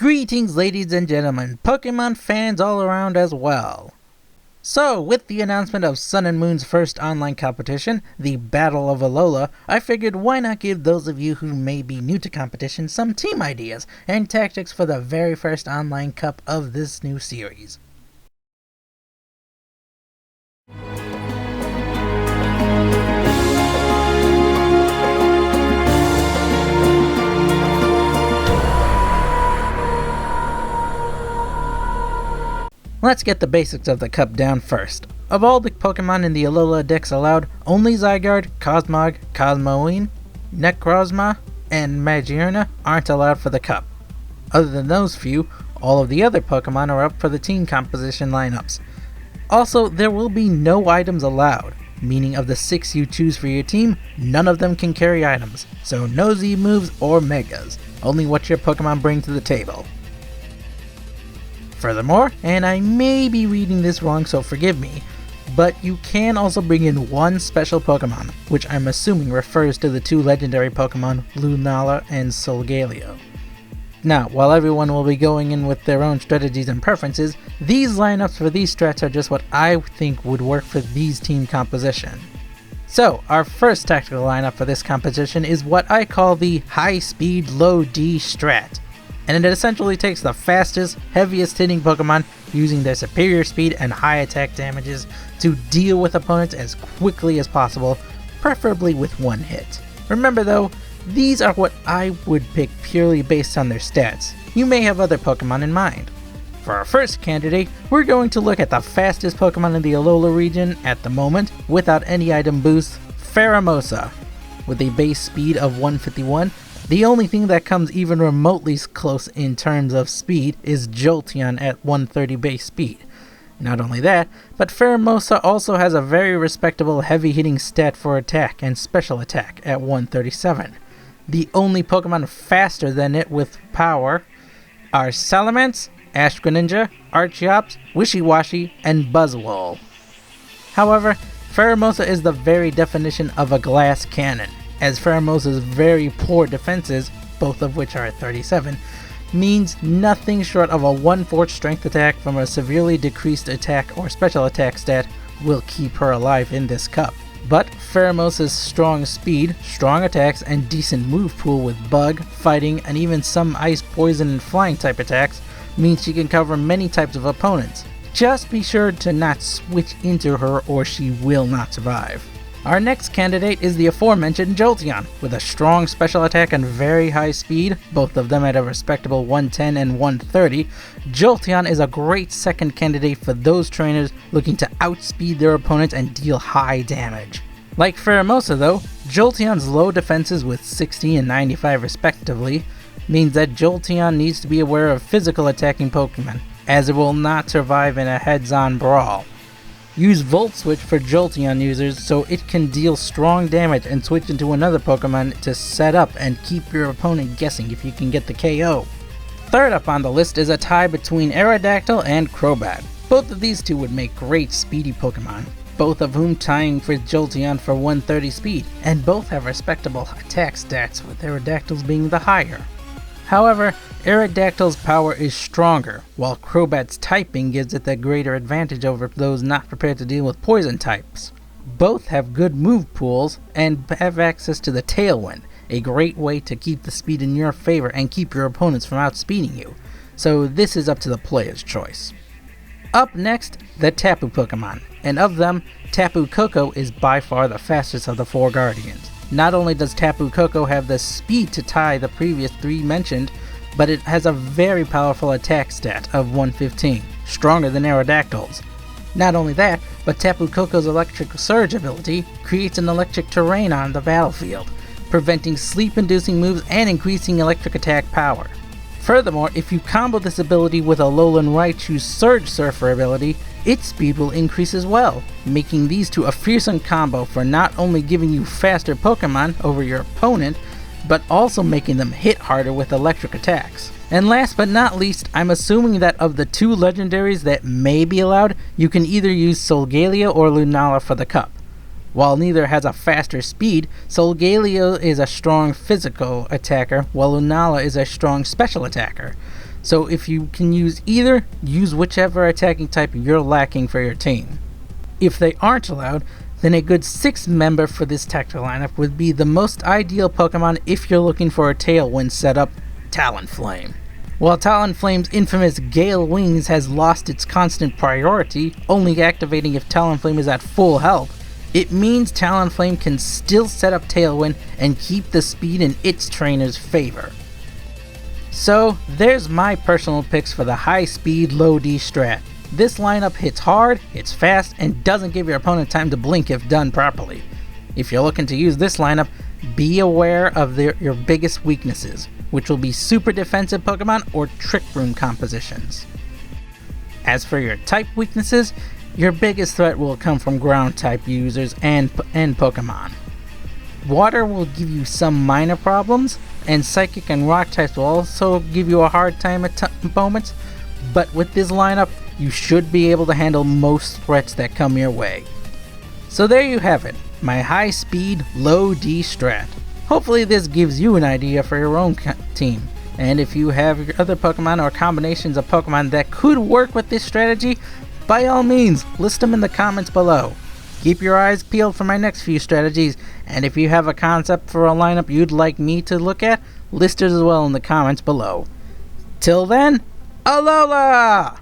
Greetings, ladies and gentlemen, Pokemon fans all around as well. So, with the announcement of Sun and Moon's first online competition, the Battle of Alola, I figured why not give those of you who may be new to competition some team ideas and tactics for the very first online cup of this new series. Let's get the basics of the cup down first. Of all the Pokemon in the Alola Dex allowed, only Zygarde, Cosmog, Cosmoem, Necrozma, and Magearna aren't allowed for the cup. Other than those few, all of the other Pokemon are up for the team composition lineups. Also, there will be no items allowed, meaning of the 6 you choose for your team, none of them can carry items, so no Z moves or Megas, only what your Pokemon bring to the table. Furthermore, and I may be reading this wrong so forgive me, but you can also bring in one special Pokemon, which I'm assuming refers to the two legendary Pokemon Lunala and Solgaleo. Now, while everyone will be going in with their own strategies and preferences, these lineups for these strats are just what I think would work for these team composition. So, our first tactical lineup for this competition is what I call the High Speed Low D Strat. And it essentially takes the fastest, heaviest hitting Pokemon using their superior speed and high attack damages to deal with opponents as quickly as possible, preferably with one hit. Remember though, these are what I would pick purely based on their stats. You may have other Pokemon in mind. For our first candidate, we're going to look at the fastest Pokemon in the Alola region at the moment, without any item boost, Farahmosa. With a base speed of 151, the only thing that comes even remotely close in terms of speed is Jolteon at 130 base speed. Not only that, but Farahmosa also has a very respectable heavy hitting stat for attack and special attack at 137. The only Pokemon faster than it with power are Salamence, Ash Greninja, Archeops, Wishiwashi, and Buzzwole. However, Farahmosa is the very definition of a glass cannon, as Farahmosa's very poor defenses, both of which are at 37, means nothing short of a 1/4 strength attack from a severely decreased attack or special attack stat will keep her alive in this cup. But Farahmosa's strong speed, strong attacks, and decent move pool with bug, fighting, and even some ice, poison, and flying type attacks means she can cover many types of opponents. Just be sure to not switch into her or she will not survive. Our next candidate is the aforementioned Jolteon. With a strong special attack and very high speed, both of them at a respectable 110 and 130, Jolteon is a great second candidate for those trainers looking to outspeed their opponents and deal high damage. Like Farahmosa though, Jolteon's low defenses with 60 and 95 respectively means that Jolteon needs to be aware of physical attacking Pokemon, as it will not survive in a heads-on brawl. Use Volt Switch for Jolteon users so it can deal strong damage and switch into another Pokemon to set up and keep your opponent guessing if you can get the KO. Third up on the list is a tie between Aerodactyl and Crobat. Both of these two would make great speedy Pokemon, both of whom tying for Jolteon for 130 speed, and both have respectable attack stats, with Aerodactyl's being the higher. However, Aerodactyl's power is stronger, while Crobat's typing gives it the greater advantage over those not prepared to deal with poison types. Both have good move pools and have access to the Tailwind, a great way to keep the speed in your favor and keep your opponents from outspeeding you, so this is up to the player's choice. Up next, the Tapu Pokemon, and of them, Tapu Koko is by far the fastest of the four Guardians. Not only does Tapu Koko have the speed to tie the previous three mentioned, but it has a very powerful attack stat of 115, stronger than Aerodactyl's. Not only that, but Tapu Koko's Electric Surge ability creates an electric terrain on the battlefield, preventing sleep-inducing moves and increasing electric attack power. Furthermore, if you combo this ability with Alolan Raichu's Surge Surfer ability, its speed will increase as well, making these two a fearsome combo for not only giving you faster Pokemon over your opponent, but also making them hit harder with electric attacks. And last but not least, I'm assuming that of the two legendaries that may be allowed, you can either use Solgaleo or Lunala for the cup. While neither has a faster speed, Solgaleo is a strong physical attacker, while Lunala is a strong special attacker. So if you can use either, use whichever attacking type you're lacking for your team. If they aren't allowed, then a good 6th member for this tactical lineup would be the most ideal Pokemon if you're looking for a Tailwind setup, Talonflame. While Talonflame's infamous Gale Wings has lost its constant priority, only activating if Talonflame is at full health, it means Talonflame can still set up Tailwind and keep the speed in its trainer's favor. So, there's my personal picks for the high speed, low D strat. This lineup hits hard, hits fast, and doesn't give your opponent time to blink if done properly. If you're looking to use this lineup, be aware of your biggest weaknesses, which will be super defensive Pokemon or Trick Room compositions. As for your type weaknesses, your biggest threat will come from ground type users and Pokemon. Water will give you some minor problems, and Psychic and Rock types will also give you a hard time at moments, but with this lineup, you should be able to handle most threats that come your way. So there you have it, my high speed, low D strat. Hopefully this gives you an idea for your own team, and if you have your other Pokemon or combinations of Pokemon that could work with this strategy, by all means, list them in the comments below. Keep your eyes peeled for my next few strategies, and if you have a concept for a lineup you'd like me to look at, list it as well in the comments below. Till then, Alola!